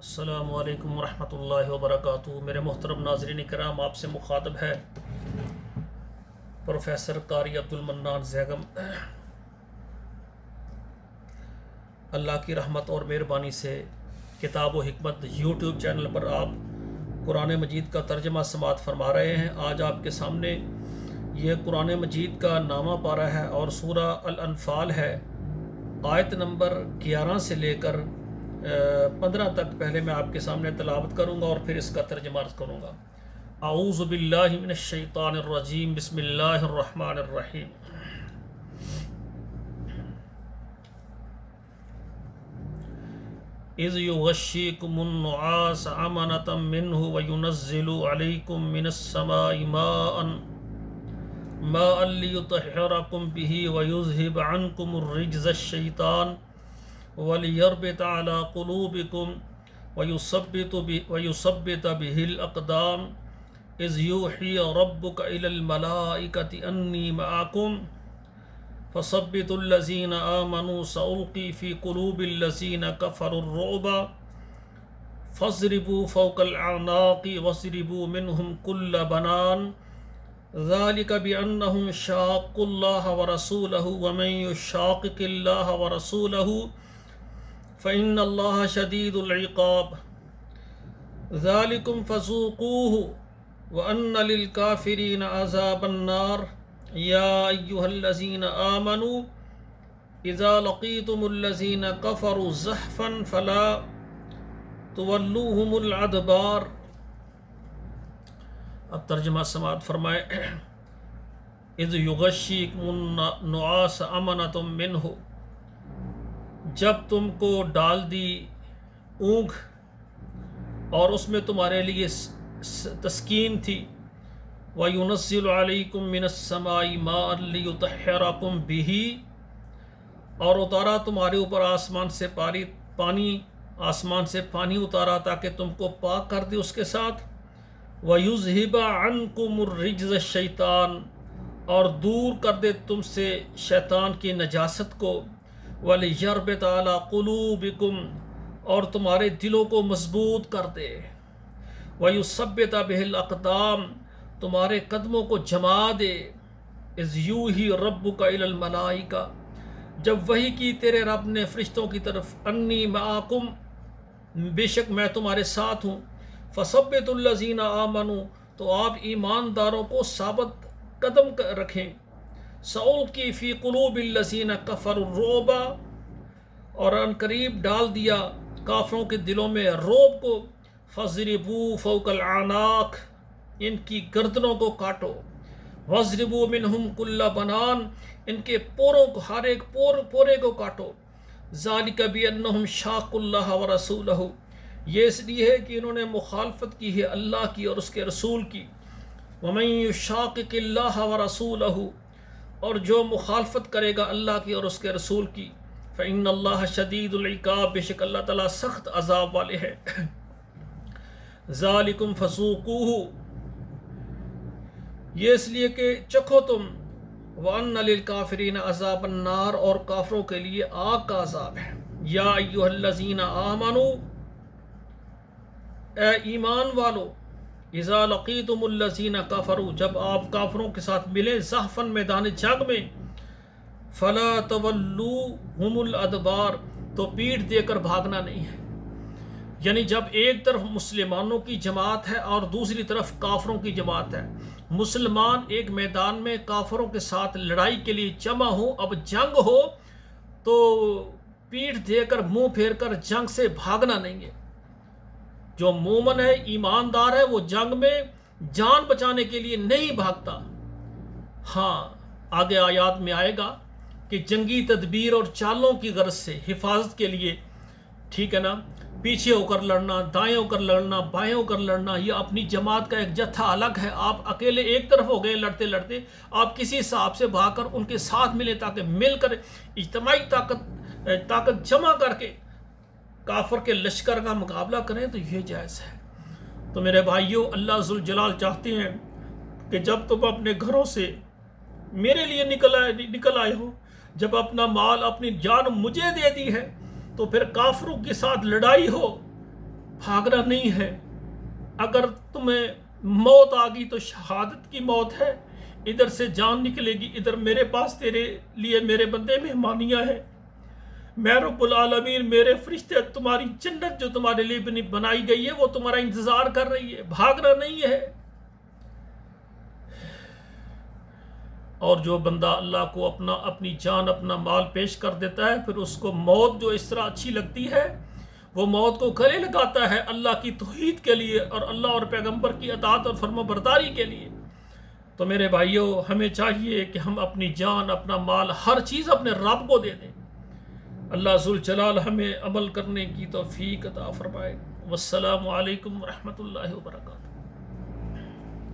السلام علیکم ورحمۃ اللہ وبرکاتہ۔ میرے محترم ناظرین کرام، آپ سے مخاطب ہے پروفیسر قاری عبدالمنان زیگم۔ اللہ کی رحمت اور مہربانی سے کتاب و حکمت یوٹیوب چینل پر آپ قرآن مجید کا ترجمہ سماعت فرما رہے ہیں۔ آج آپ کے سامنے یہ قرآن مجید کا نامہ پارہ ہے اور سورہ الانفال ہے، آیت نمبر 11 سے لے کر 15 تک پہلے میں آپ کے سامنے تلاوت کروں گا اور پھر اس کا ترجمہ عرض کروں گا۔ اعوذ باللہ من الشیطان الرجیم، بسم اللہ الرحمن الرحیم۔ اذ یغشیکم النعاس امنة منہ وینزل علیکم من السماء ماء لیطہرکم بہ ویذہب عنکم الرجز الشیطان وَلِيَرْبِطَ عَلَى قُلُوبِكُمْ وَيُثَبِّتَ بِهِ الْأَقْدَامَ إِذْ يُوحِي رَبُّكَ إِلَى الْمَلَائِكَةِ أَنِّي مَعَكُمْ فَثَبِّتُوا الَّذِينَ آمَنُوا سَأُلْقِي فِي قُلُوبِ الَّذِينَ كَفَرُوا الرُّعْبَ فَاضْرِبُوا فَوْقَ الْأَعْنَاقِ وَاضْرِبُوا مِنْهُمْ كُلَّ بَنَانٍ ذَلِكَ بِأَنَّهُمْ شَاقُّوا اللَّهَ وَرَسُولَهُ وَمَن يُشَاقِقِ اللَّهَ وَرَسُولَهُ فإن اللہ شدید العقاب ذالکم فذوقوہ وان للکافرین عذاب النار یا ایہا الذین آمنوا اذا لقیتم الذین کفروا زحفا فلا تولوہم الادبار۔ اب ترجمہ سماعت فرمائے۔ اذ یغشیکم النعاس امنۃ منہ، جب تم کو ڈال دی اونگ اور اس میں تمہارے لیے تسکین تھی، وَيُنَزِّلُ عَلَيْكُم مِّنَ السَّمَاءِ مَاءً لِيُطَهِّرَكُم بِهِ، اور اتارا تمہارے اوپر آسمان سے پانی اتارا تاکہ تم کو پاک کر دے اس کے ساتھ، وَيُذْهِبَ عَنْكُمُ الرِّجْزَ الشَّيْطَانَ، اور دور کر دے تم سے شیطان کی نجاست کو، وَلِيَرْبِطَ عَلَى قُلُوبِكُمْ، اور تمہارے دلوں کو مضبوط کر دے، وَيُثَبِّتَ بِهِ الْأَقْدَامَ، تمہارے قدموں کو جما دے، اِذْ یوحی رَبُّکَ إِلَى الْمَلَائِکَةِ، جب وحی کی تیرے رب نے فرشتوں کی طرف، انی معکم، بے شک میں تمہارے ساتھ ہوں، فَثَبِّتُوا الَّذِينَ آمَنُوا، تو آپ ایمانداروں کو ثابت قدم رکھیں، سَأُلْقِي فِي قُلُوبِ الَّذِينَ كَفَرُوا الرُّعْبَ، اور ان قریب ڈال دیا کافروں کے دلوں میں رعب کو، فَاضْرِبُوا فَوْقَ الْأَعْنَاقِ، ان کی گردنوں کو کاٹو، وَاضْرِبُوا مِنْهُمْ كُلَّ بَنَانٍ، ان کے پوروں کو، ہر ایک پورے کو کاٹو، ذَلِكَ بِأَنَّهُمْ شَاقُّوا اللَّهَ وَرَسُولَهُ، یہ اس لیے ہے کہ انہوں نے مخالفت کی ہے اللہ کی اور اس کے رسول کی، وَمَن يُشَاقِقِ اللَّهَ وَرَسُولَهُ، اور جو مخالفت کرے گا اللہ کی اور اس کے رسول کی، فإن اللہ شدید العقاب، بے شک اللہ تعالیٰ سخت عذاب والے ہیں۔ ذالکم فذوقوہ، یہ اس لیے کہ چکھو تم، وان للکافرین عذاب النار، اور کافروں کے لیے آگ کا عذاب ہے۔ یا ایھا الذین آمنوا، اے ایمان والو، اذا لقیتم الذین کفروا، جب آپ کافروں کے ساتھ ملیں، زحفا میدان جنگ میں، فلا تولوہم الادبار، تو پیٹھ دے کر بھاگنا نہیں ہے، یعنی جب ایک طرف مسلمانوں کی جماعت ہے اور دوسری طرف کافروں کی جماعت ہے، مسلمان ایک میدان میں کافروں کے ساتھ لڑائی کے لیے جمع ہو، اب جنگ ہو تو پیٹھ دے کر، منہ پھیر کر جنگ سے بھاگنا نہیں ہے۔ جو مومن ہے، ایماندار ہے، وہ جنگ میں جان بچانے کے لیے نہیں بھاگتا۔ ہاں، آگے آیات میں آئے گا کہ جنگی تدبیر اور چالوں کی غرض سے حفاظت کے لیے، ٹھیک ہے نا، پیچھے ہو کر لڑنا، دائیں ہو کر لڑنا، بائیں ہو کر لڑنا، یہ اپنی جماعت کا ایک جتھا الگ ہے۔ آپ اکیلے ایک طرف ہو گئے لڑتے لڑتے، آپ کسی صاحب سے بھاگ کر ان کے ساتھ ملیں تاکہ مل کر اجتماعی طاقت جمع کر کے کافر کے لشکر کا مقابلہ کریں، تو یہ جائز ہے۔ تو میرے بھائیوں، اللہ ذوالجلال چاہتے ہیں کہ جب تم اپنے گھروں سے میرے لیے نکل آئے ہو، جب اپنا مال، اپنی جان مجھے دے دی ہے، تو پھر کافروں کے ساتھ لڑائی ہو بھاگنا نہیں ہے. اگر تمہیں موت آ گئی تو شہادت کی موت ہے. ادھر سے جان نکلے گی, ادھر میرے پاس تیرے لیے میرے بندے مہمانیاں ہیں. میں رب العالمین, میرے فرشتے, تمہاری جنت جو تمہارے لیے بنائی گئی ہے وہ تمہارا انتظار کر رہی ہے. بھاگنا نہیں ہے. اور جو بندہ اللہ کو اپنی جان, اپنا مال پیش کر دیتا ہے, پھر اس کو موت جو اس طرح اچھی لگتی ہے, وہ موت کو گلے لگاتا ہے اللہ کی توحید کے لیے اور اللہ اور پیغمبر کی اطاعت اور فرما برداری کے لیے. تو میرے بھائیوں, ہمیں چاہیے کہ ہم اپنی جان, اپنا مال, ہر چیز اپنے رب کو دے دیں. اللہ ذوالجلال ہمیں عمل کرنے کی توفیق عطا فرمائے. والسلام علیکم ورحمۃ اللہ وبرکاتہ.